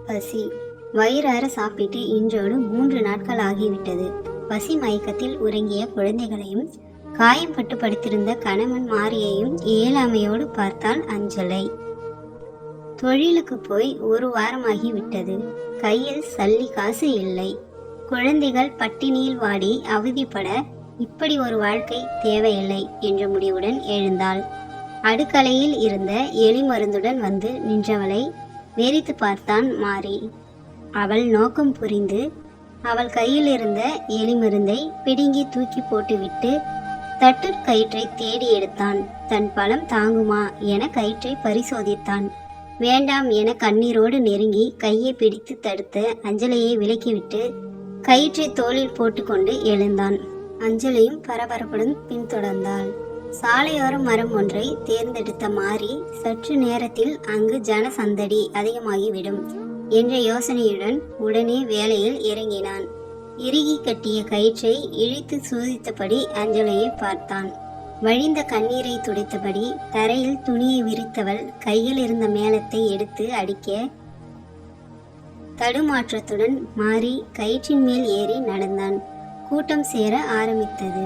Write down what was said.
பசி. வயிறார சாப்பிட்டு இன்றோடு 3 நாட்கள் ஆகிவிட்டது. பசி மயக்கத்தில் உறங்கிய குழந்தைகளையும் காயம் பட்டு படுத்திருந்த கணவன் மாரியையும் இயலாமையோடு பார்த்தாள் அஞ்சலை. தொழிலுக்கு போய் 1 வாரமாகி விட்டது. கையில் சல்லி காசு இல்லை. குழந்தைகள் பட்டினியில் வாடி அவதிப்பட இப்படி ஒரு வாழ்க்கை தேவையில்லை என்ற முடிவுடன் எழுந்தாள். அடுக்கலையில் இருந்த எலி மருந்துடன் வந்து நின்றவளை வெறித்து பார்த்தான் மாரி. அவள் நோக்கம் புரிந்து அவள் கையில் இருந்த எலி மருந்தை பிடுங்கி தூக்கி போட்டுவிட்டு தட்டு கயிற்றை தேடி எடுத்தான். தன் பலம் தாங்குமா என கயிற்றை பரிசோதித்தான். வேண்டாம் என கண்ணீரோடு நெருங்கி கையை பிடித்து தடுத்த அஞ்சலையை விலக்கிவிட்டு கயிற்றை தோளில் போட்டுக்கொண்டு எழுந்தான். அஞ்சலியும் பரபரப்புடன் பின்தொடர்ந்தாள். சாலையோர மரம் ஒன்றை தேர்ந்தெடுத்த மாரி சற்று நேரத்தில் அங்கு ஜன சந்தடி அதிகமாகிவிடும் என்ற யோசனையுடன் உடனே வேலையில் இறங்கினான். இறுகி கட்டிய கயிற்றை இழுத்து சோதித்தபடி அஞ்சலையை பார்த்தான். வழிந்த கண்ணீரை துடைத்தபடி தரையில் துணியை விரித்தவள் கையில் இருந்த மேளத்தை எடுத்து அடிக்க தடுமாற்றத்துடன் மாறி கயிற்றின் மேல் ஏறி நடந்தான். கூட்டம் சேர ஆரம்பித்தது.